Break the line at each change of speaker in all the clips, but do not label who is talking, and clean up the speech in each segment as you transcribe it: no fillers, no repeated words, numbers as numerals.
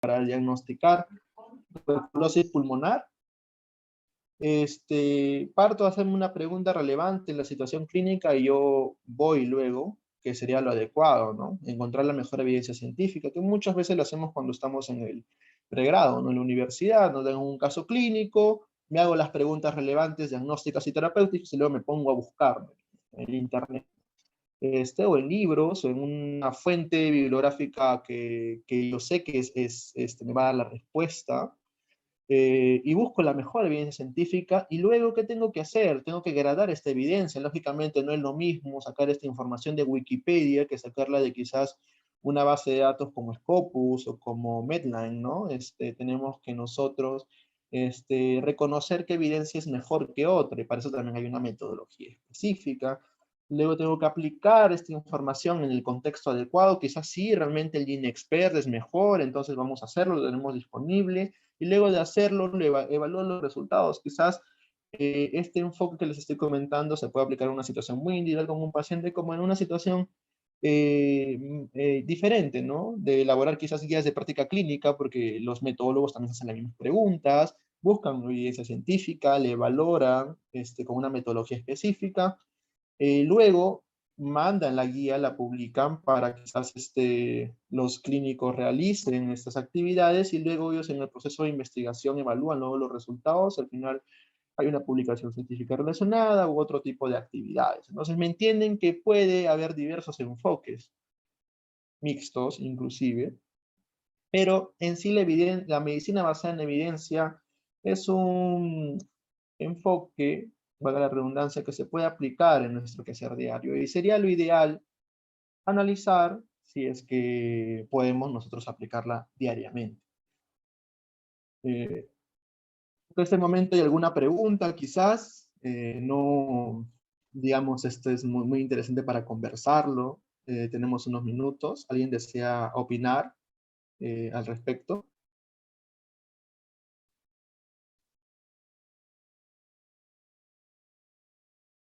para diagnosticar tuberculosis pulmonar. Parto a hacerme una pregunta relevante en la situación clínica y yo voy luego, que sería lo adecuado, ¿no? Encontrar la mejor evidencia científica, que muchas veces lo hacemos cuando estamos en el pregrado, ¿no? En la universidad, no tengo un caso clínico, me hago las preguntas relevantes, diagnósticas y terapéuticas y luego me pongo a buscar en internet. O en libros, o en una fuente bibliográfica que yo sé que me va a dar la respuesta, y busco la mejor evidencia científica, y luego, ¿qué tengo que hacer? Tengo que gradar esta evidencia. Lógicamente no es lo mismo sacar esta información de Wikipedia que sacarla de quizás una base de datos como Scopus o como Medline, ¿no? Tenemos que nosotros reconocer qué evidencia es mejor que otra, y para eso también hay una metodología específica. Luego tengo que aplicar esta información en el contexto adecuado. Quizás sí, realmente el GeneXpert es mejor, entonces vamos a hacerlo, lo tenemos disponible, y luego de hacerlo, evalúo los resultados. Quizás este enfoque que les estoy comentando se puede aplicar en una situación muy individual con un paciente, como en una situación diferente, ¿no? De elaborar quizás guías de práctica clínica, porque los metodólogos también hacen las mismas preguntas, buscan evidencia científica, le valoran con una metodología específica. Luego mandan la guía, la publican para que quizás los clínicos realicen estas actividades, y luego ellos en el proceso de investigación evalúan luego los resultados. Al final hay una publicación científica relacionada u otro tipo de actividades. Entonces me entienden que puede haber diversos enfoques, mixtos inclusive, pero en sí la medicina basada en evidencia es un enfoque, valga la redundancia, que se puede aplicar en nuestro quehacer diario, y sería lo ideal analizar si es que podemos nosotros aplicarla diariamente. En este momento hay alguna pregunta, quizás, no, digamos, esto es muy, muy interesante para conversarlo. Tenemos unos minutos. ¿Alguien desea opinar al respecto?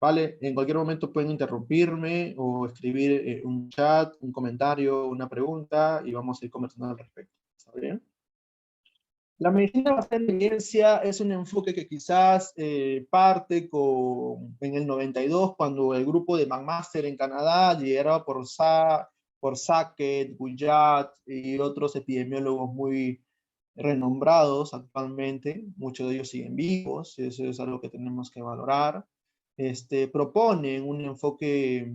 Vale, en cualquier momento pueden interrumpirme o escribir un chat, un comentario, una pregunta, y vamos a ir conversando al respecto. ¿Está bien? La medicina basada en evidencia es un enfoque que quizás parte en el 92, cuando el grupo de McMaster en Canadá, liderado por Sackett, Guyat y otros epidemiólogos muy renombrados actualmente, muchos de ellos siguen vivos, eso es algo que tenemos que valorar. Proponen un enfoque,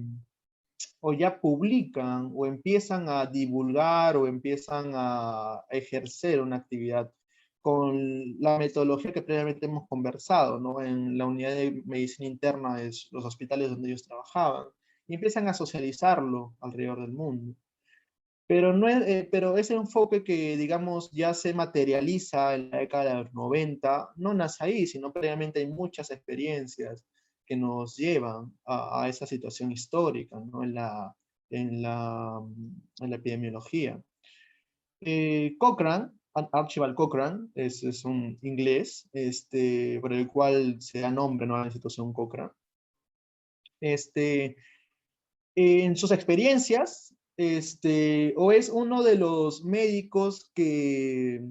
o ya publican o empiezan a divulgar o empiezan a ejercer una actividad con la metodología que previamente hemos conversado, ¿no? En la unidad de medicina interna de los hospitales donde ellos trabajaban, y empiezan a socializarlo alrededor del mundo. Pero, no es, pero ese enfoque que, digamos, ya se materializa en la década de los 90, no nace ahí, sino previamente hay muchas experiencias que nos llevan a esa situación histórica, ¿no? En la epidemiología. Cochrane, Archibald Cochrane, es un inglés, por el cual se da nombre, ¿no?, a la institución Cochrane. En sus experiencias, o es uno de los médicos que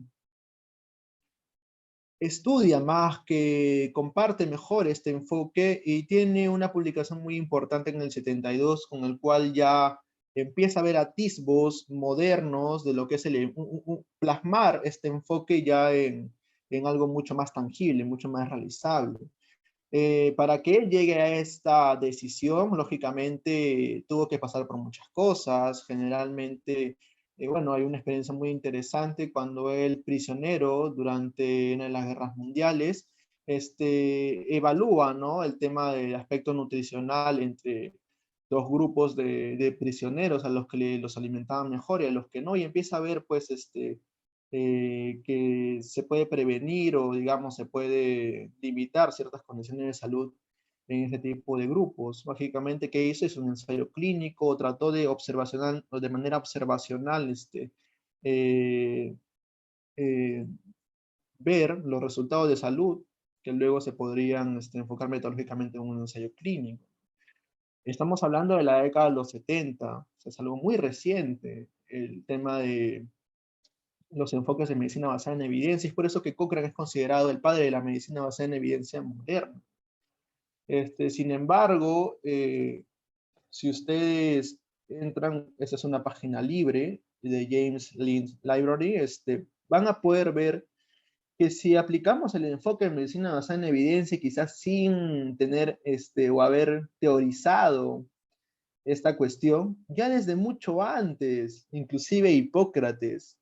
estudia más, que comparte mejor este enfoque, y tiene una publicación muy importante en el 72, con el cual ya empieza a ver atisbos modernos de lo que es plasmar este enfoque ya en algo mucho más tangible, mucho más realizable. Para que él llegue a esta decisión, lógicamente tuvo que pasar por muchas cosas. Generalmente, bueno, hay una experiencia muy interesante cuando él, prisionero durante una de las guerras mundiales, evalúa, ¿no?, el tema del aspecto nutricional entre dos grupos de prisioneros, a los que los alimentaban mejor y a los que no, y empieza a ver, pues, que se puede prevenir, o digamos se puede limitar ciertas condiciones de salud en este tipo de grupos. Lógicamente, ¿qué hizo? Es un ensayo clínico, trató de manera observacional, eh, eh, ver los resultados de salud que luego se podrían enfocar metodológicamente en un ensayo clínico. Estamos hablando de la década de los 70, o sea, es algo muy reciente el tema los enfoques de medicina basada en evidencia. Es por eso que Cochrane es considerado el padre de la medicina basada en evidencia moderna. Sin embargo, si ustedes entran, esta es una página libre de James Lind Library, van a poder ver que si aplicamos el enfoque de medicina basada en evidencia, quizás sin tener o haber teorizado esta cuestión, ya desde mucho antes, inclusive Hipócrates,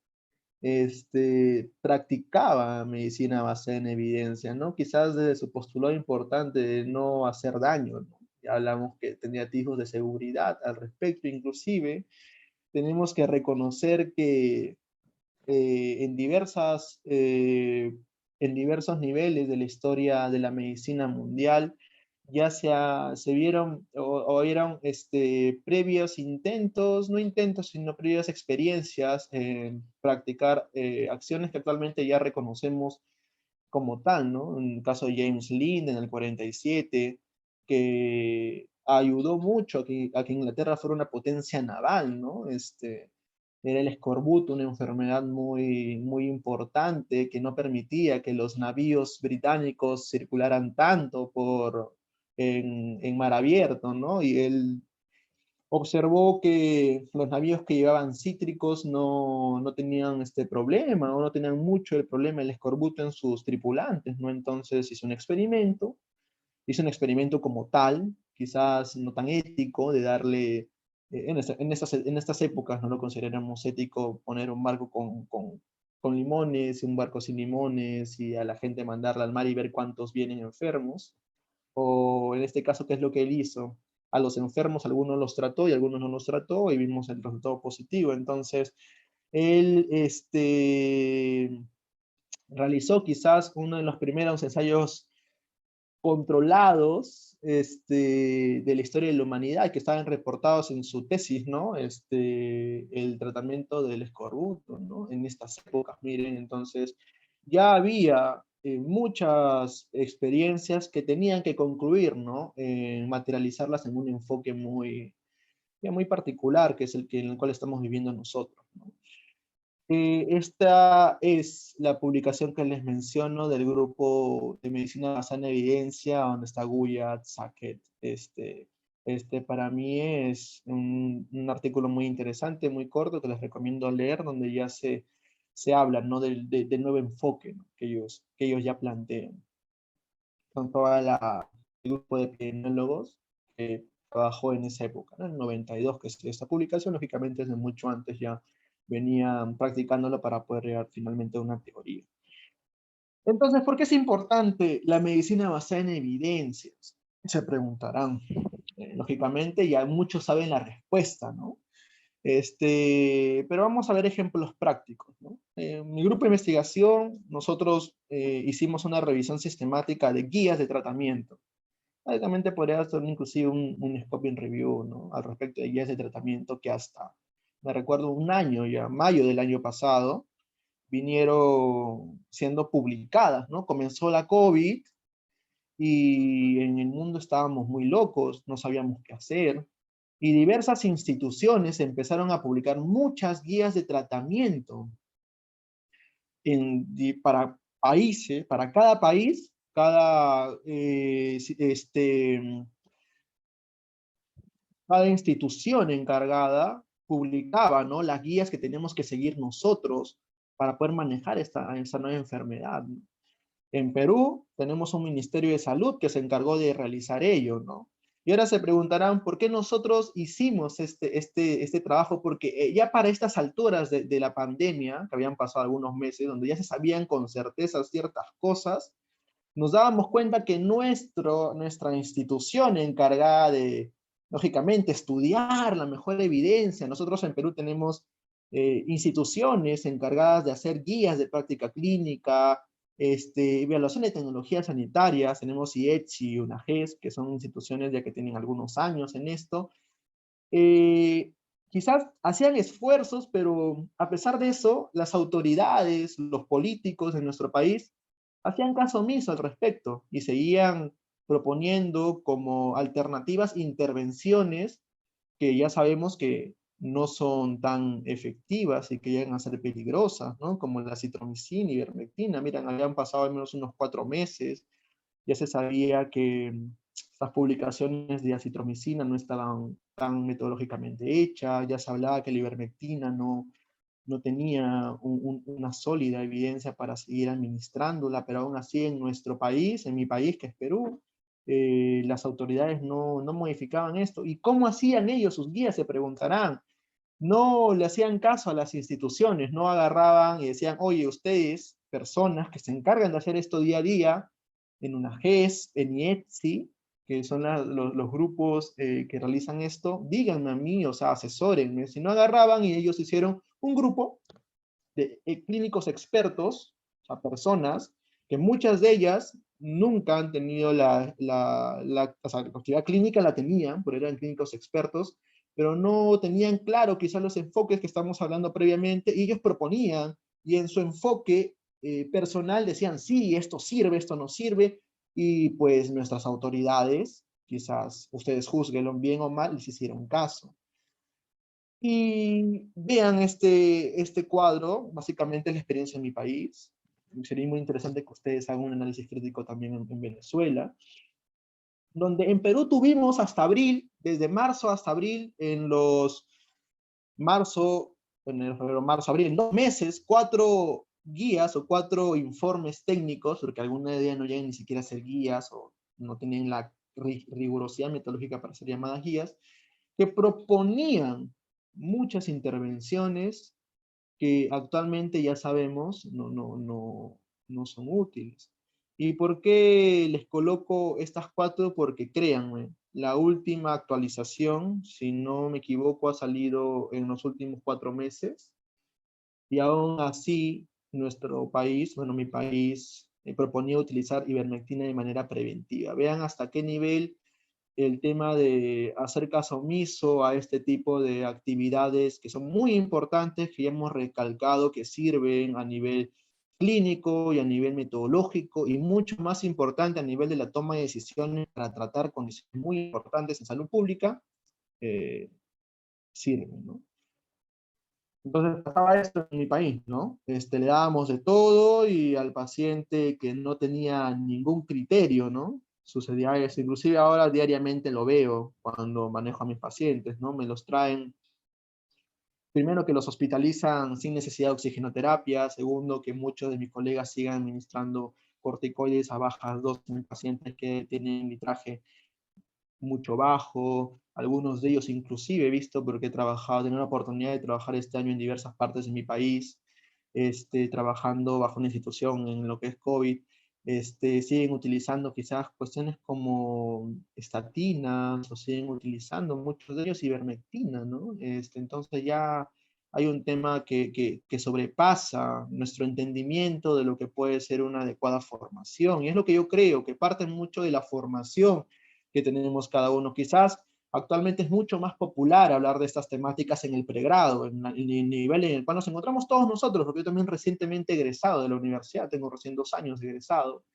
practicaba medicina basada en evidencia, ¿no? Quizás desde su postulado importante de no hacer daño, ¿no? Ya hablamos que tenía atisbos de seguridad al respecto, inclusive tenemos que reconocer que en diversos niveles de la historia de la medicina mundial, ya se vieron o vieron previos intentos, no intentos, sino previas experiencias en practicar acciones que actualmente ya reconocemos como tal, ¿no? En el caso de James Lind en el 47, que ayudó mucho a que Inglaterra fuera una potencia naval, ¿no? Era el escorbuto, una enfermedad muy, muy importante que no permitía que los navíos británicos circularan tanto en mar abierto, ¿no? Y él observó que los navíos que llevaban cítricos no tenían este problema, o no tenían mucho el problema del escorbuto en sus tripulantes, ¿no? Entonces hizo un experimento como tal, quizás no tan ético, de darle, en estas épocas no lo consideramos ético poner un barco con limones y un barco sin limones y a la gente mandarla al mar y ver cuántos vienen enfermos, o en este caso, ¿qué es lo que él hizo? A los enfermos algunos los trató y algunos no los trató y vimos el resultado positivo. Entonces, él realizó quizás uno de los primeros ensayos controlados de la historia de la humanidad, que estaban reportados en su tesis, ¿no? El tratamiento del escorbuto, ¿no? En estas épocas, miren, entonces ya había muchas experiencias que tenían que concluir, ¿no? Materializarlas en un enfoque muy particular, que es en el cual estamos viviendo nosotros, ¿no? Esta es la publicación que les menciono del grupo de medicina basada en evidencia, donde está Guyat, Sackett. Para mí es un artículo muy interesante, muy corto, que les recomiendo leer, donde ya se habla, ¿no? del nuevo enfoque, ¿no? que ellos ya plantean. Son el grupo de epidemiólogos que trabajó en esa época, ¿no? En el 92, que es esta publicación, lógicamente desde mucho antes ya venían practicándolo para poder llegar finalmente a una teoría. Entonces, ¿por qué es importante la medicina basada en evidencias? Se preguntarán. Lógicamente, ya muchos saben la respuesta, ¿no? Pero vamos a ver ejemplos prácticos, ¿no? En mi grupo de investigación, nosotros hicimos una revisión sistemática de guías de tratamiento. Básicamente podría hacer inclusive un scoping review, ¿no? Al respecto de guías de tratamiento que hasta, me recuerdo, un año ya, mayo del año pasado, vinieron siendo publicadas, ¿no? Comenzó la COVID y en el mundo estábamos muy locos, no sabíamos qué hacer, y diversas instituciones empezaron a publicar muchas guías de tratamiento para países, para cada país, cada institución encargada publicaba, ¿no? Las guías que tenemos que seguir nosotros para poder manejar esta nueva enfermedad, ¿no? En Perú tenemos un Ministerio de Salud que se encargó de realizar ello, ¿no? Y ahora se preguntarán, ¿por qué nosotros hicimos este trabajo? Porque ya para estas alturas de la pandemia, que habían pasado algunos meses, donde ya se sabían con certeza ciertas cosas, nos dábamos cuenta que nuestra institución encargada de, lógicamente, estudiar la mejor evidencia, nosotros en Perú tenemos instituciones encargadas de hacer guías de práctica clínica, evaluación de tecnologías sanitarias, tenemos IETS y UNAGES, que son instituciones ya que tienen algunos años en esto. Quizás hacían esfuerzos, pero a pesar de eso, las autoridades, los políticos de nuestro país, hacían caso omiso al respecto y seguían proponiendo como alternativas intervenciones que ya sabemos que no son tan efectivas y que llegan a ser peligrosas, ¿no? Como la citromicina y ivermectina. Miren, habían pasado al menos unos 4 meses, ya se sabía que estas publicaciones de acitromicina no estaban tan metodológicamente hechas, ya se hablaba que la ivermectina no tenía una sólida evidencia para seguir administrándola, pero aún así en nuestro país, en mi país que es Perú, las autoridades no modificaban esto. ¿Y cómo hacían ellos sus guías? Se preguntarán. No le hacían caso a las instituciones, no agarraban y decían, oye, ustedes, personas que se encargan de hacer esto día a día, en UNAGES, en IETSI, que son los grupos que realizan esto, díganme a mí, o sea, asesórenme. Si no agarraban y ellos hicieron un grupo de clínicos expertos, o sea, personas que muchas de ellas nunca han tenido o sea, la actividad clínica la tenían, pero eran clínicos expertos, pero no tenían claro quizás los enfoques que estamos hablando previamente, y ellos proponían, y en su enfoque personal decían, sí, esto sirve, esto no sirve, y pues nuestras autoridades, quizás ustedes juzguenlo bien o mal, les hicieron caso. Y vean este cuadro, básicamente es la experiencia en mi país. Sería muy interesante que ustedes hagan un análisis crítico también en Venezuela, donde en Perú tuvimos hasta abril, desde marzo hasta abril, en los marzo, en febrero, marzo, abril, en 2 meses, 4 guías o 4 informes técnicos, porque algunos de ellos no llegan ni siquiera a ser guías o no tienen la rigurosidad metodológica para ser llamadas guías, que proponían muchas intervenciones que actualmente ya sabemos no son útiles. ¿Y por qué les coloco estas 4? Porque créanme, la última actualización, si no me equivoco, ha salido en los últimos 4 meses, y aún así nuestro país, bueno, mi país, proponía utilizar ivermectina de manera preventiva. Vean hasta qué nivel el tema de hacer caso omiso a este tipo de actividades que son muy importantes, que ya hemos recalcado que sirven a nivel clínico y a nivel metodológico, y mucho más importante a nivel de la toma de decisiones para tratar condiciones muy importantes en salud pública, eh, sirven, ¿no? Entonces pasaba esto en mi país, ¿no? Le dábamos de todo y al paciente que no tenía ningún criterio, ¿no? Sucedía eso. Inclusive ahora diariamente lo veo cuando manejo a mis pacientes, ¿no? Me los traen, primero que los hospitalizan sin necesidad de oxigenoterapia, segundo que muchos de mis colegas sigan administrando corticoides a bajas dosis en pacientes que tienen litraje mucho bajo, algunos de ellos inclusive he visto, porque he trabajado, he tenido la oportunidad de trabajar este año en diversas partes de mi país, trabajando bajo una institución en lo que es COVID, siguen utilizando quizás cuestiones como estatinas, o siguen utilizando muchos de ellos ivermectina, ¿no? Entonces ya hay un tema que sobrepasa nuestro entendimiento de lo que puede ser una adecuada formación, y es lo que yo creo, que parte mucho de la formación que tenemos cada uno. Quizás actualmente es mucho más popular hablar de estas temáticas en el pregrado, en el nivel en el cual nos encontramos todos nosotros, porque yo también recientemente egresado de la universidad, tengo recién 2 años de egresado.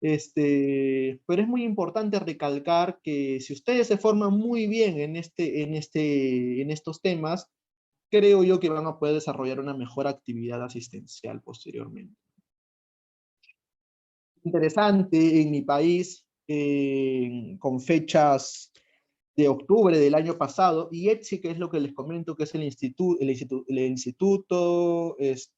Pero es muy importante recalcar que si ustedes se forman muy bien en estos temas, creo yo que van a poder desarrollar una mejor actividad asistencial posteriormente. Interesante en mi país, con fechas de octubre del año pasado, y ETSI, que es lo que les comento, que es el instituto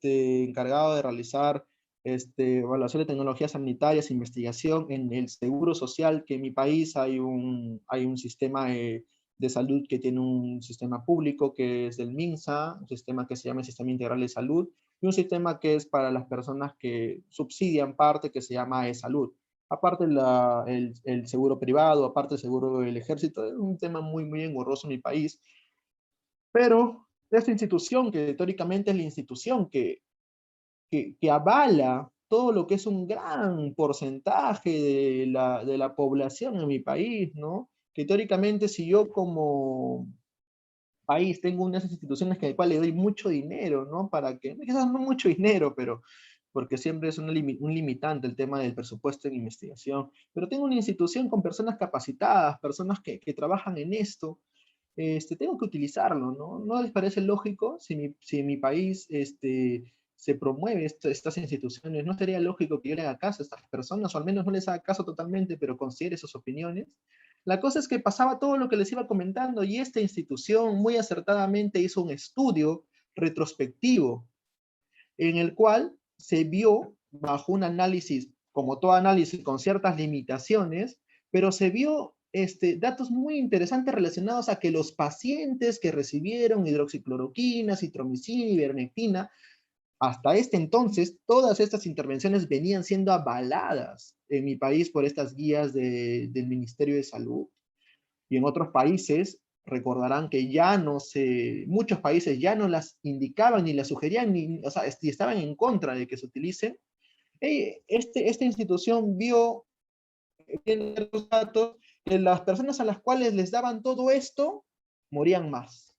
encargado de realizar evaluación de tecnologías sanitarias, investigación en el seguro social, que en mi país hay un sistema de salud que tiene un sistema público que es del MINSA, un sistema que se llama el Sistema Integral de Salud, y un sistema que es para las personas que subsidian parte, que se llama e-salud. Aparte el seguro privado, aparte el seguro del ejército, es un tema muy, muy engorroso en mi país. Pero esta institución, que teóricamente es la institución que avala todo lo que es un gran porcentaje de la población en mi país, ¿no? Que teóricamente si yo como país tengo unas instituciones que al cual le doy mucho dinero, ¿no? Para que, quizás no mucho dinero, pero porque siempre es un limitante el tema del presupuesto en investigación, pero tengo una institución con personas capacitadas, personas que trabajan en esto, tengo que utilizarlo, ¿no? ¿No les parece lógico si en mi país se promueve estas instituciones? ¿No sería lógico que yo le haga caso a estas personas, o al menos no les haga caso totalmente, pero considere sus opiniones? La cosa es que pasaba todo lo que les iba comentando y esta institución muy acertadamente hizo un estudio retrospectivo en el cual se vio bajo un análisis, como todo análisis, con ciertas limitaciones, pero se vio datos muy interesantes relacionados a que los pacientes que recibieron hidroxicloroquina, citromicina y ivermectina, hasta este entonces, todas estas intervenciones venían siendo avaladas en mi país por estas guías del Ministerio de Salud. Y en otros países recordarán que ya no se, muchos países ya no las indicaban ni las sugerían, ni, o sea, estaban en contra de que se utilicen. Esta institución vio en los datos que las personas a las cuales les daban todo esto morían más.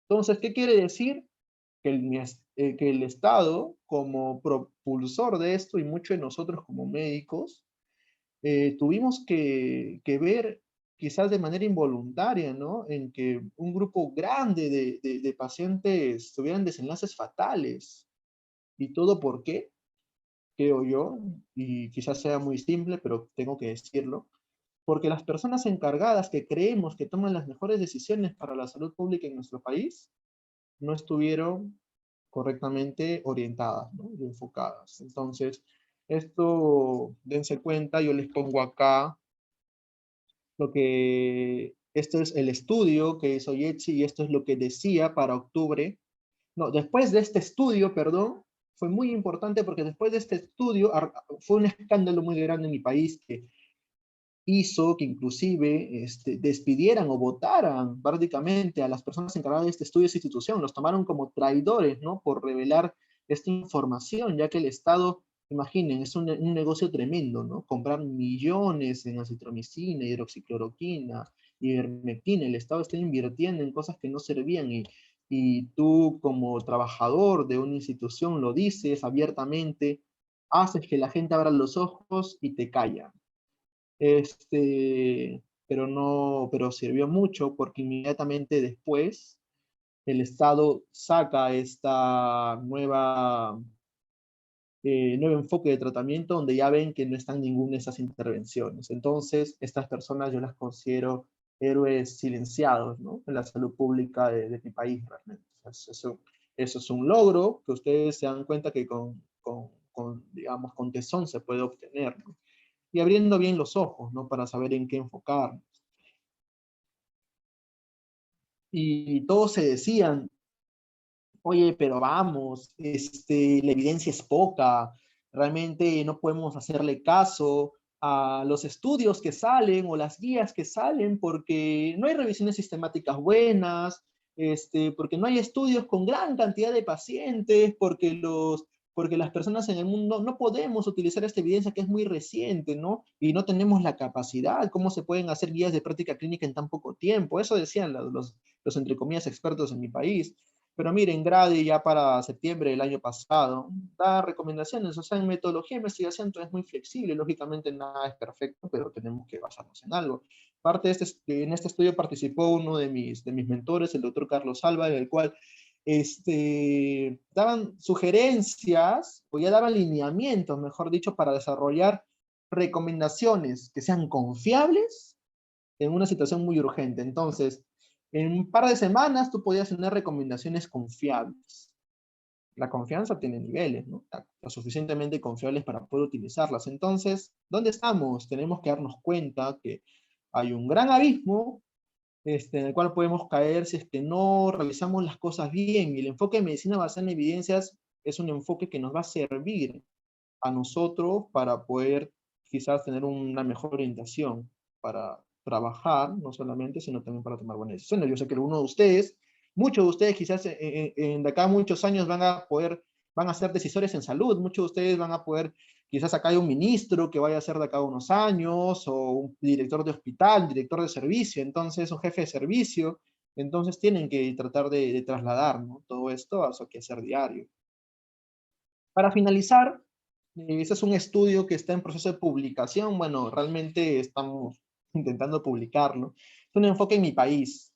Entonces, ¿qué quiere decir? Que el Estado, como propulsor de esto, y muchos de nosotros como médicos, tuvimos que ver quizás de manera involuntaria, ¿no? En que un grupo grande de pacientes tuvieran desenlaces fatales. ¿Y todo por qué? Creo yo, y quizás sea muy simple, pero tengo que decirlo, porque las personas encargadas que creemos que toman las mejores decisiones para la salud pública en nuestro país no estuvieron correctamente orientadas, ¿no? Y enfocadas. Entonces, esto, dense cuenta, yo les pongo acá esto es el estudio que hizo Yetzi y esto es lo que decía para octubre. No, después de este estudio, perdón, fue muy importante porque después de este estudio fue un escándalo muy grande en mi país que hizo que inclusive despidieran o votaran prácticamente a las personas encargadas de este estudio de esta institución, los tomaron como traidores, ¿no? Por revelar esta información, ya que el Estado, imaginen, es un negocio tremendo, ¿no? Comprar millones en acitromicina, hidroxicloroquina, ivermectina, el Estado está invirtiendo en cosas que no servían y tú como trabajador de una institución lo dices abiertamente, haces que la gente abra los ojos y te callan. Pero no, pero sirvió mucho porque inmediatamente después el Estado saca esta nuevo enfoque de tratamiento donde ya ven que no están ninguna de esas intervenciones. Entonces, estas personas yo las considero héroes silenciados, ¿no? En la salud pública de mi país realmente. Eso es un logro que ustedes se dan cuenta que digamos, con tesón se puede obtener, ¿no? Y abriendo bien los ojos, ¿no? Para saber en qué enfocar. Y todos se decían, oye, pero vamos, la evidencia es poca, realmente no podemos hacerle caso a los estudios que salen o las guías que salen porque no hay revisiones sistemáticas buenas, porque no hay estudios con gran cantidad de pacientes, porque las personas en el mundo no podemos utilizar esta evidencia que es muy reciente, ¿no? Y no tenemos la capacidad, ¿cómo se pueden hacer guías de práctica clínica en tan poco tiempo? Eso decían los entre comillas, expertos en mi país. Pero miren, Grady ya para septiembre del año pasado da recomendaciones, o sea, en metodología de investigación todo es muy flexible, lógicamente nada es perfecto, pero tenemos que basarnos en algo. Parte en este estudio participó uno de mis mentores, el doctor Carlos Alba, en el cual daban sugerencias, o ya daban lineamientos, mejor dicho, para desarrollar recomendaciones que sean confiables en una situación muy urgente. Entonces, en un par de semanas tú podías tener recomendaciones confiables. La confianza tiene niveles, ¿no? Lo suficientemente confiables para poder utilizarlas. Entonces, ¿dónde estamos? Tenemos que darnos cuenta que hay un gran abismo en el cual podemos caer si es que no realizamos las cosas bien. Y el enfoque de medicina basada en evidencias es un enfoque que nos va a servir a nosotros para poder quizás tener una mejor orientación para trabajar, no solamente, sino también para tomar buenas decisiones. Yo sé que algunos de ustedes, muchos de ustedes quizás de acá a muchos años van a ser decisores en salud, muchos de ustedes van a poder, quizás acá hay un ministro que vaya a ser de acá a unos años, o un director de hospital, director de servicio, entonces un jefe de servicio, entonces tienen que tratar de trasladar, ¿no? Todo esto a su quehacer diario. Para finalizar, ese es un estudio que está en proceso de publicación. Bueno, realmente estamos intentando publicarlo. Es un enfoque en mi país.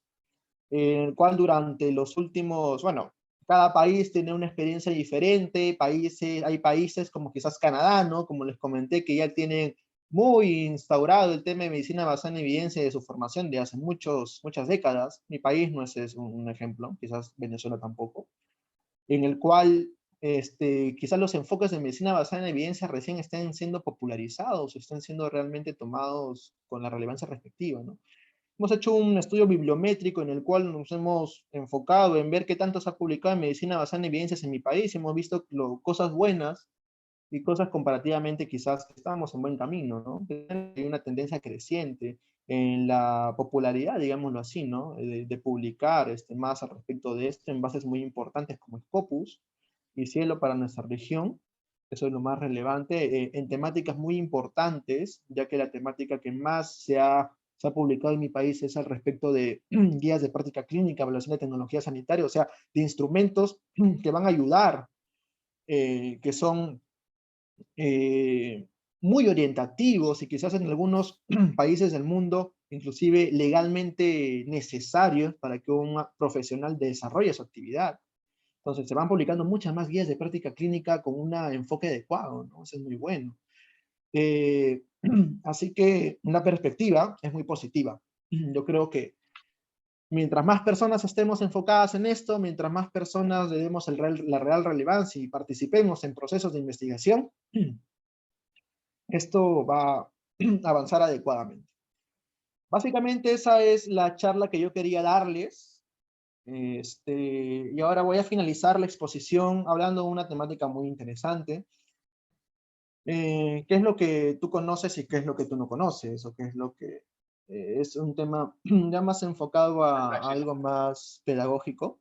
en el cual durante los últimos, bueno, cada país tiene una experiencia diferente, hay países como quizás Canadá, ¿no? Como les comenté, que ya tienen muy instaurado el tema de medicina basada en evidencia de su formación de hace muchas décadas. Mi país no es un ejemplo, quizás Venezuela tampoco, en el cual quizás los enfoques de medicina basada en evidencia recién estén siendo popularizados, estén siendo realmente tomados con la relevancia respectiva, ¿no? Hemos hecho un estudio bibliométrico en el cual nos hemos enfocado en ver qué tanto se ha publicado en medicina basada en evidencias en mi país y hemos visto cosas buenas y cosas comparativamente quizás que estamos en buen camino, ¿no? Hay una tendencia creciente en la popularidad, digámoslo así, ¿no? De publicar más al respecto de esto en bases muy importantes como Scopus y Cielo para nuestra región. Eso es lo más relevante, en temáticas muy importantes, ya que la temática que más se ha publicado en mi país es al respecto de guías de práctica clínica, evaluación de tecnología sanitaria, o sea, de instrumentos que van a ayudar, que son eh, muy orientativos y quizás en algunos países del mundo inclusive legalmente necesarios para que un profesional desarrolle su actividad. Entonces se van publicando muchas más guías de práctica clínica con un enfoque adecuado, ¿no? Eso es muy bueno. Eh, Así que una perspectiva es muy positiva. Yo creo que mientras más personas estemos enfocadas en esto, mientras más personas le demos la real relevancia y participemos en procesos de investigación, esto va a avanzar adecuadamente. Básicamente esa es la charla que yo quería darles. Y ahora voy a finalizar la exposición hablando de una temática muy interesante. ¿Qué es lo que tú conoces y qué es lo que tú no conoces? O qué es lo que es un tema ya más enfocado a algo más pedagógico.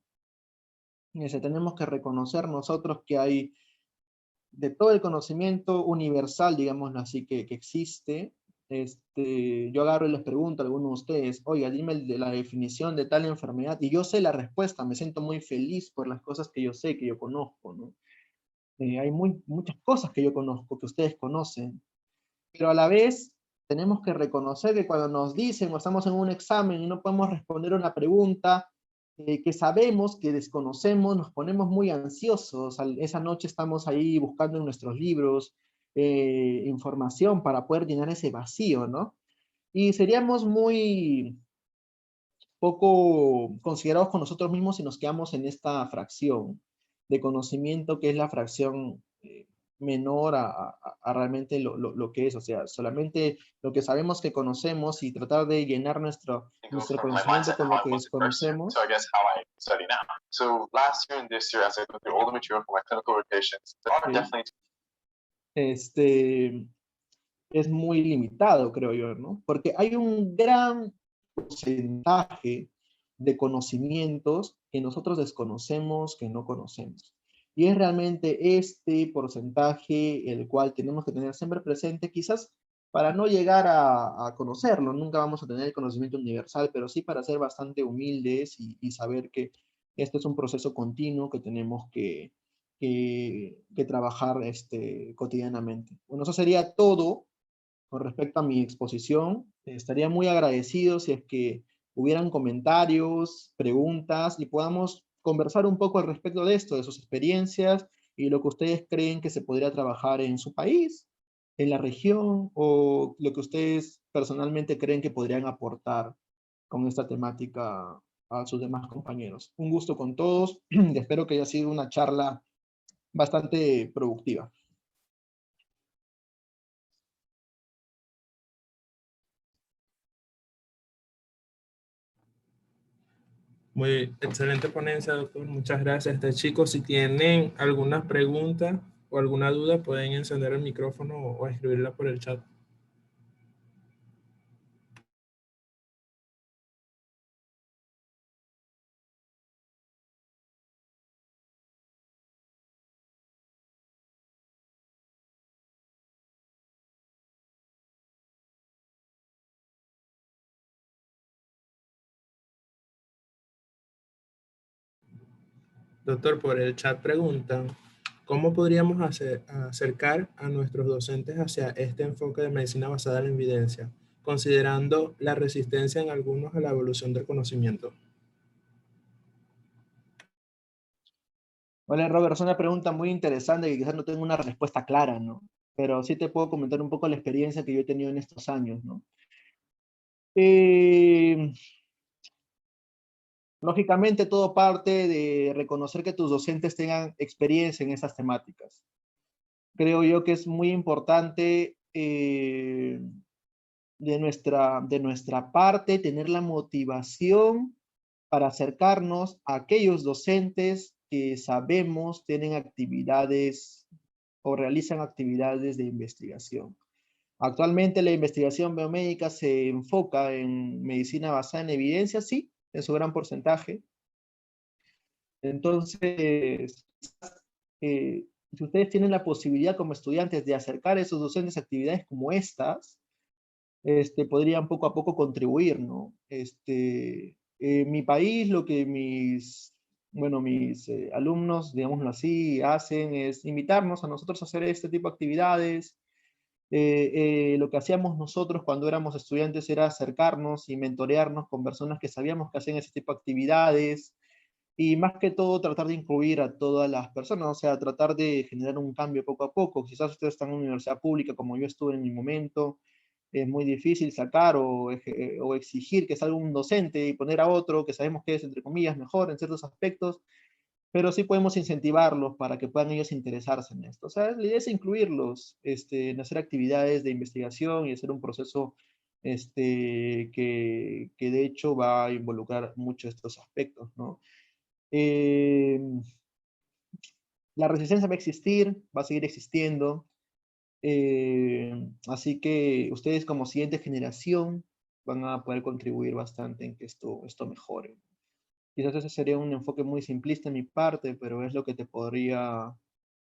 Tenemos que reconocer nosotros que hay de todo el conocimiento universal, digámoslo así, que existe. Yo agarro y les pregunto a algunos de ustedes, oiga, dime la definición de tal enfermedad, y yo sé la respuesta, me siento muy feliz por las cosas que yo sé, que yo conozco, ¿no? Hay muchas cosas que yo conozco, que ustedes conocen, pero a la vez tenemos que reconocer que cuando nos dicen o estamos en un examen y no podemos responder una pregunta que sabemos, que desconocemos, nos ponemos muy ansiosos. Esa noche estamos ahí buscando en nuestros libros información para poder llenar ese vacío, ¿no? Y seríamos muy poco considerados con nosotros mismos si nos quedamos en esta fracción de conocimiento que es la fracción menor a realmente lo que es, o sea, solamente lo que sabemos que conocemos y tratar de llenar nuestro conocimiento con lo que desconocemos. Este, es muy limitado, creo yo, ¿no? Porque hay un gran porcentaje de conocimientos que nosotros desconocemos, que no conocemos. Y es realmente este porcentaje el cual tenemos que tener siempre presente, quizás para no llegar a conocerlo, nunca vamos a tener el conocimiento universal, pero sí para ser bastante humildes y saber que esto es un proceso continuo que tenemos que trabajar cotidianamente. Bueno, eso sería todo con respecto a mi exposición. Estaría muy agradecido si es que hubieran comentarios, preguntas y podamos conversar un poco al respecto de esto, de sus experiencias y lo que ustedes creen que se podría trabajar en su país, en la región o lo que ustedes personalmente creen que podrían aportar con esta temática a sus demás compañeros. Un gusto con todos y espero que haya sido una charla bastante productiva.
Muy excelente ponencia, doctor. Muchas gracias. Chicos, si tienen alguna pregunta o alguna duda, pueden encender el micrófono o escribirla por el chat. Doctor, por el chat preguntan, ¿cómo podríamos acercar a nuestros docentes hacia este enfoque de medicina basada en la evidencia, considerando la resistencia en algunos a la evolución del conocimiento?
Vale, Robert, es una pregunta muy interesante que quizás no tengo una respuesta clara, ¿no? Pero sí te puedo comentar un poco la experiencia que yo he tenido en estos años, ¿no? Eh, Lógicamente, todo parte de reconocer que tus docentes tengan experiencia en esas temáticas. Creo yo que es muy importante de nuestra parte tener la motivación para acercarnos a aquellos docentes que sabemos tienen actividades o realizan actividades de investigación. Actualmente la investigación biomédica se enfoca en medicina basada en evidencia, sí, en su gran porcentaje. Entonces, si ustedes tienen la posibilidad como estudiantes de acercar a esos docentes a actividades como estas, podrían poco a poco contribuir, ¿no? En mi país, lo que mis alumnos, digámoslo así, hacen es invitarnos a nosotros a hacer este tipo de actividades. Lo que hacíamos nosotros cuando éramos estudiantes era acercarnos y mentorearnos con personas que sabíamos que hacían ese tipo de actividades y más que todo tratar de incluir a todas las personas, o sea, tratar de generar un cambio poco a poco. Quizás ustedes están en una universidad pública como yo estuve en mi momento, es muy difícil sacar o exigir que salga un docente y poner a otro que sabemos que es, entre comillas, mejor en ciertos aspectos, pero sí podemos incentivarlos para que puedan ellos interesarse en esto. O sea, la idea es incluirlos en hacer actividades de investigación y hacer un proceso que de hecho va a involucrar mucho estos aspectos, ¿no? Eh, la resistencia va a existir, va a seguir existiendo, así que ustedes como siguiente generación van a poder contribuir bastante en que esto mejore. Quizás ese sería un enfoque muy simplista en mi parte, pero es lo que te podría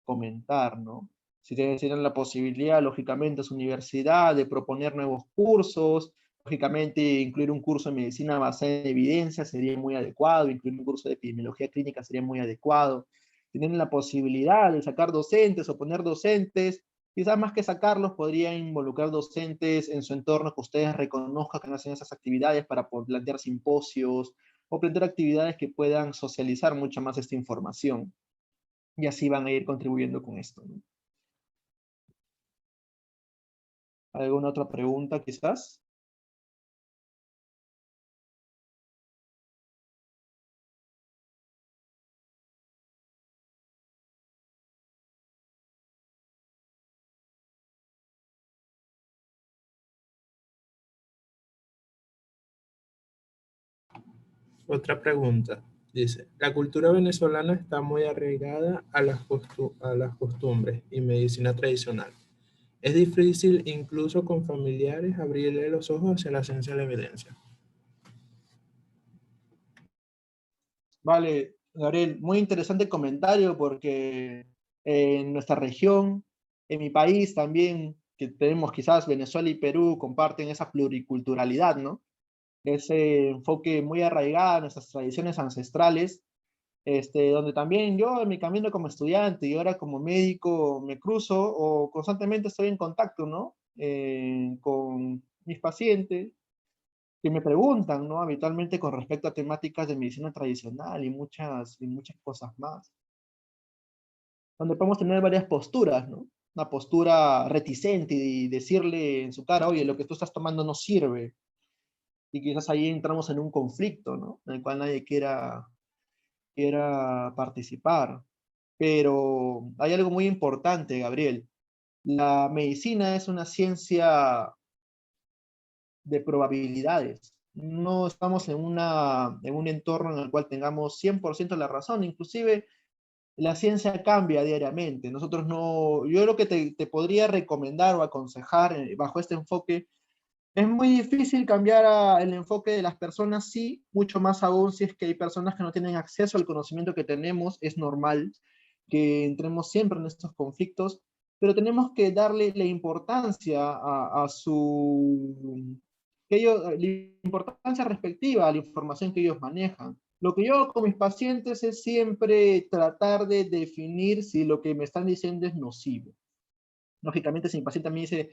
comentar, ¿no? Si tienen la posibilidad, lógicamente, su universidad de proponer nuevos cursos, lógicamente incluir un curso de medicina basada en evidencia sería muy adecuado, incluir un curso de epidemiología clínica sería muy adecuado. Tienen la posibilidad de sacar docentes o poner docentes, quizás más que sacarlos, podrían involucrar docentes en su entorno que ustedes reconozcan que hacen esas actividades para plantear simposios o plantear actividades que puedan socializar mucho más esta información y así van a ir contribuyendo con esto, ¿no? ¿Alguna otra pregunta quizás?
Otra pregunta. Dice, la cultura venezolana está muy arraigada a a las costumbres y medicina tradicional. Es difícil incluso con familiares abrirle los ojos hacia la ciencia de la evidencia.
Vale, Gabriel, muy interesante comentario porque en nuestra región, en mi país también, que tenemos quizás Venezuela y Perú, comparten esa pluriculturalidad, ¿no? Ese enfoque muy arraigado a nuestras tradiciones ancestrales, donde también yo en mi camino como estudiante y ahora como médico me cruzo o constantemente estoy en contacto, ¿no? Con mis pacientes que me preguntan, ¿no? Habitualmente con respecto a temáticas de medicina tradicional y muchas cosas más, donde podemos tener varias posturas, ¿no? Una postura reticente y decirle en su cara, oye, lo que tú estás tomando no sirve, y quizás ahí entramos en un conflicto, ¿no? En el cual nadie quiera participar. Pero hay algo muy importante, Gabriel. La medicina es una ciencia de probabilidades. No estamos en un entorno en el cual tengamos 100% la razón, inclusive la ciencia cambia diariamente. Nosotros no, yo lo que te podría recomendar o aconsejar bajo este enfoque, es muy difícil cambiar el enfoque de las personas, sí, mucho más aún si es que hay personas que no tienen acceso al conocimiento que tenemos, es normal que entremos siempre en estos conflictos, pero tenemos que darle la importancia a su, la importancia respectiva a la información que ellos manejan. Lo que yo hago con mis pacientes es siempre tratar de definir si lo que me están diciendo es nocivo. Lógicamente, si mi paciente me dice,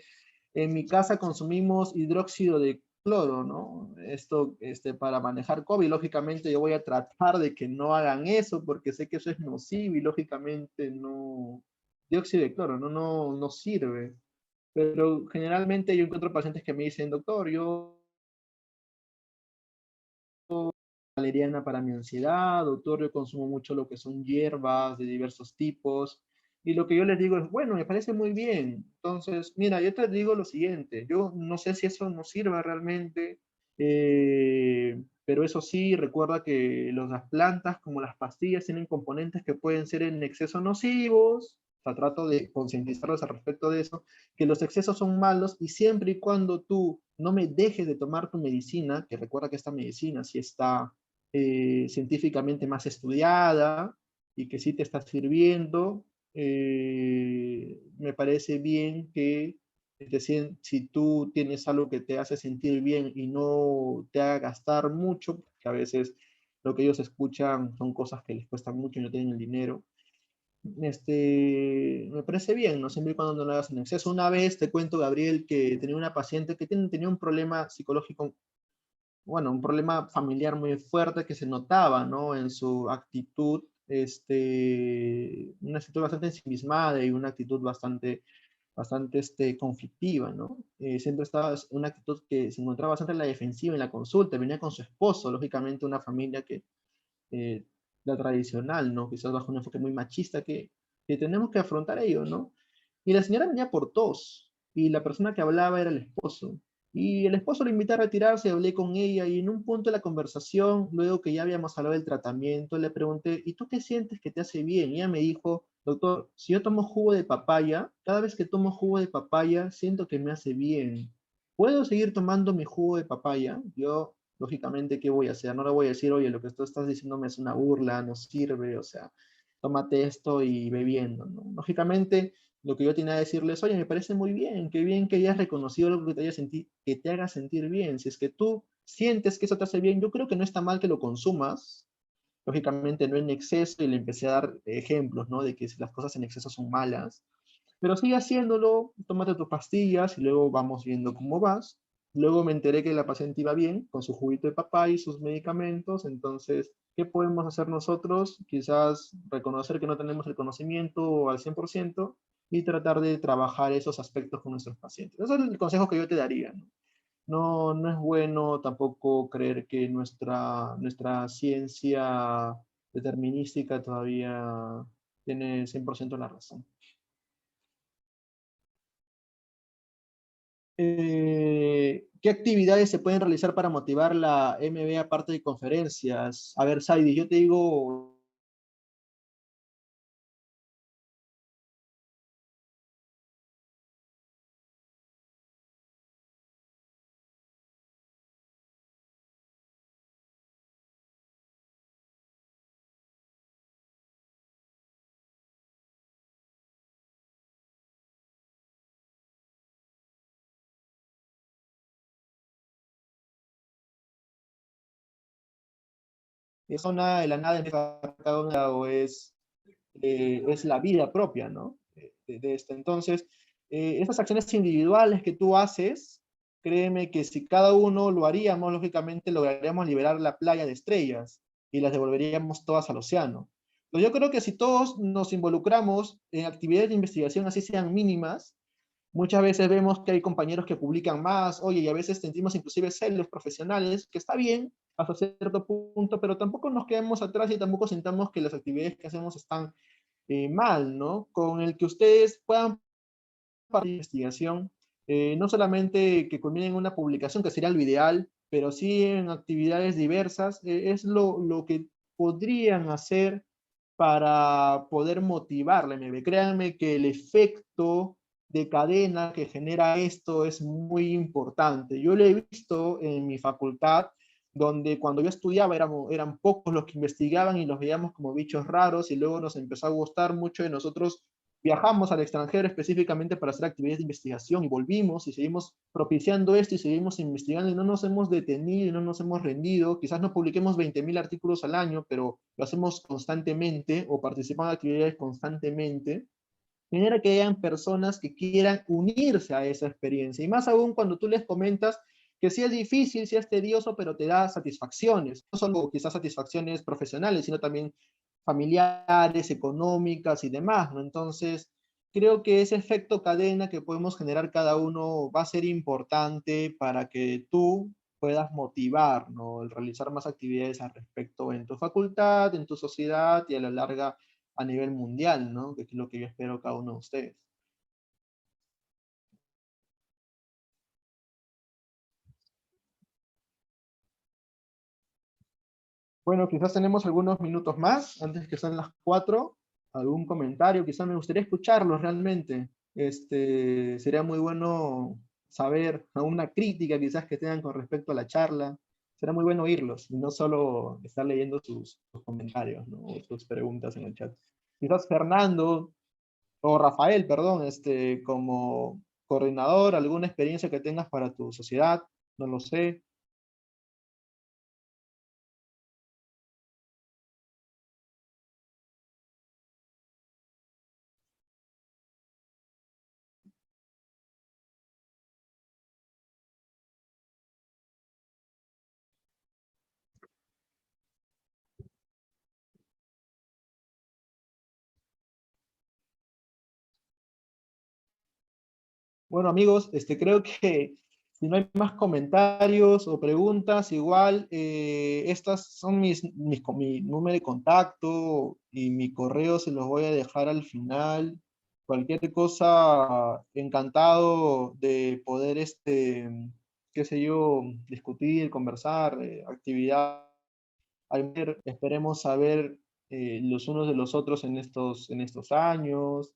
en mi casa consumimos hidróxido cloro, ¿no? Esto, para manejar COVID, lógicamente yo voy a tratar de que no hagan eso, porque sé que eso es nocivo y lógicamente no, dióxido de cloro, no sirve. Pero generalmente yo encuentro pacientes que me dicen, doctor, yo valeriana para mi ansiedad, doctor, yo consumo mucho lo que son hierbas de diversos tipos, y lo que yo les digo es, bueno, me parece muy bien. Entonces, mira, yo te digo lo siguiente, yo no sé si eso nos sirva realmente, pero eso sí, recuerda que las plantas, como las pastillas, tienen componentes que pueden ser en exceso nocivos, o sea, trato de concientizarlos al respecto de eso, que los excesos son malos y siempre y cuando tú no me dejes de tomar tu medicina, que recuerda que esta medicina sí está científicamente más estudiada y que sí te está sirviendo, me parece bien que si tú tienes algo que te hace sentir bien y no te haga gastar mucho, porque a veces lo que ellos escuchan son cosas que les cuestan mucho y no tienen el dinero, me parece bien, ¿no? Siempre y cuando no lo hagas en exceso. Una vez te cuento, Gabriel, que tenía una paciente que tenía un problema psicológico, bueno, un problema familiar muy fuerte que se notaba, ¿no? En su actitud, una actitud bastante ensimismada y una actitud bastante conflictiva, ¿no? Siempre estaba en una actitud que se encontraba bastante en la defensiva en la consulta, venía con su esposo, lógicamente una familia que eh, la tradicional, ¿no? Quizás bajo un enfoque muy machista que tenemos que afrontar ello, ¿no? Y la señora venía por tos, y la persona que hablaba era el esposo. Y el esposo le invitó a retirarse, hablé con ella, y en un punto de la conversación, luego que ya habíamos hablado del tratamiento, le pregunté, ¿y tú qué sientes que te hace bien? Y ella me dijo, doctor, si yo tomo jugo de papaya, cada vez que tomo jugo de papaya, siento que me hace bien. ¿Puedo seguir tomando mi jugo de papaya? Yo lógicamente, ¿qué voy a hacer? No le voy a decir, oye, lo que tú estás diciéndome es una burla, no sirve, o sea, tómate esto y bebiendo, ¿no? Lógicamente, lo que yo tenía que decirles, oye, me parece muy bien que hayas reconocido algo que te haga sentir bien. Si es que tú sientes que eso te hace bien, yo creo que no está mal que lo consumas, lógicamente no en exceso, y le empecé a dar ejemplos, ¿no? De que las cosas en exceso son malas, pero sigue haciéndolo, tómate tus pastillas y luego vamos viendo cómo vas. Luego me enteré que la paciente iba bien con su juguito de papá y sus medicamentos, entonces, ¿qué podemos hacer nosotros? Quizás reconocer que no tenemos el conocimiento al 100% y tratar de trabajar esos aspectos con nuestros pacientes. Ese es el consejo que yo te daría, ¿no? No es bueno tampoco creer que nuestra ciencia determinística todavía tiene 100% la razón. ¿Qué actividades se pueden realizar para motivar la MB aparte de conferencias? A ver, Saidi, yo te digo, es zona de la nada en cada una o es la vida propia, ¿no? De esto. Entonces, estas acciones individuales que tú haces, créeme que si cada uno lo haríamos, lógicamente lograríamos liberar la playa de estrellas y las devolveríamos todas al océano. Pero yo creo que si todos nos involucramos en actividades de investigación, así sean mínimas, muchas veces vemos que hay compañeros que publican más, oye, y a veces sentimos inclusive celos profesionales, que está bien hasta cierto punto, pero tampoco nos quedemos atrás y tampoco sintamos que las actividades que hacemos están mal, ¿no? Con el que ustedes puedan para investigación, no solamente que culminen en una publicación, que sería lo ideal, pero sí en actividades diversas, es lo que podrían hacer para poder motivarle. Créanme que el efecto de cadena que genera esto es muy importante. Yo lo he visto en mi facultad, donde cuando yo estudiaba eran pocos los que investigaban y los veíamos como bichos raros, y luego nos empezó a gustar mucho de nosotros. Viajamos al extranjero específicamente para hacer actividades de investigación y volvimos y seguimos propiciando esto y seguimos investigando y no nos hemos detenido y no nos hemos rendido. Quizás no publiquemos 20.000 artículos al año, pero lo hacemos constantemente o participamos en actividades constantemente. Genera que hayan personas que quieran unirse a esa experiencia. Y más aún cuando tú les comentas que sí es difícil, sí es tedioso, pero te da satisfacciones, no solo quizás satisfacciones profesionales, sino también familiares, económicas y demás, ¿no? Entonces, creo que ese efecto cadena que podemos generar cada uno va a ser importante para que tú puedas motivar, ¿no? El realizar más actividades al respecto en tu facultad, en tu sociedad y a la larga a nivel mundial, ¿no? Que es lo que yo espero cada uno de ustedes. Bueno, quizás tenemos algunos minutos más, antes que sean las 4. Algún comentario, quizás me gustaría escucharlos realmente. Sería muy bueno saber alguna crítica quizás que tengan con respecto a la charla. Será muy bueno oírlos y no solo estar leyendo sus comentarios, ¿no? O sus preguntas en el chat. Quizás Fernando o Rafael, perdón, como coordinador, alguna experiencia que tengas para tu sociedad, no lo sé. Bueno, amigos, creo que si no hay más comentarios o preguntas, igual, estas son mi número de contacto y mi correo se los voy a dejar al final. Cualquier cosa, encantado de poder, qué sé yo, discutir, conversar, actividad. Esperemos saber los unos de los otros en estos años.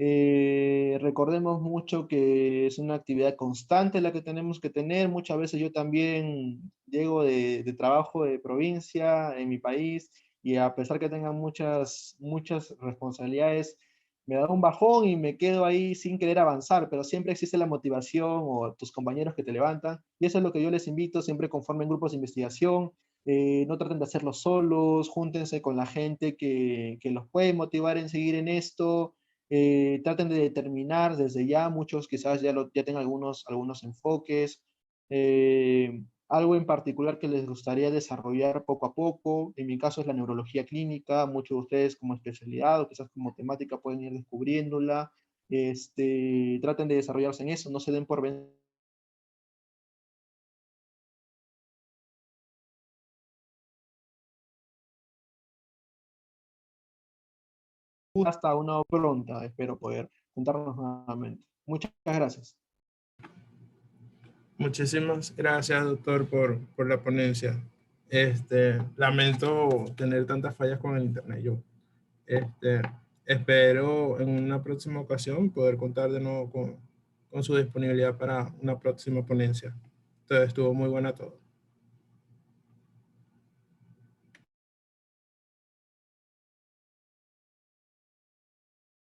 Recordemos mucho que es una actividad constante la que tenemos que tener. Muchas veces yo también llego de trabajo de provincia en mi país y a pesar que tenga muchas responsabilidades, me da un bajón y me quedo ahí sin querer avanzar, pero siempre existe la motivación o tus compañeros que te levantan. Y eso es lo que yo les invito, siempre conformen grupos de investigación. No traten de hacerlo solos, júntense con la gente que los puede motivar en seguir en esto. Traten de determinar desde ya, muchos quizás ya tengan algunos enfoques, algo en particular que les gustaría desarrollar poco a poco. En mi caso es la neurología clínica, muchos de ustedes como especialidad o quizás como temática pueden ir descubriéndola. Traten de desarrollarse en eso, no se den por vencidos hasta una pronta. Espero poder juntarnos nuevamente. Muchas gracias.
Muchísimas gracias, doctor, por la ponencia. Lamento tener tantas fallas con el internet yo. Este, Espero en una próxima ocasión poder contar de nuevo con su disponibilidad para una próxima ponencia. Entonces, estuvo muy buena todo.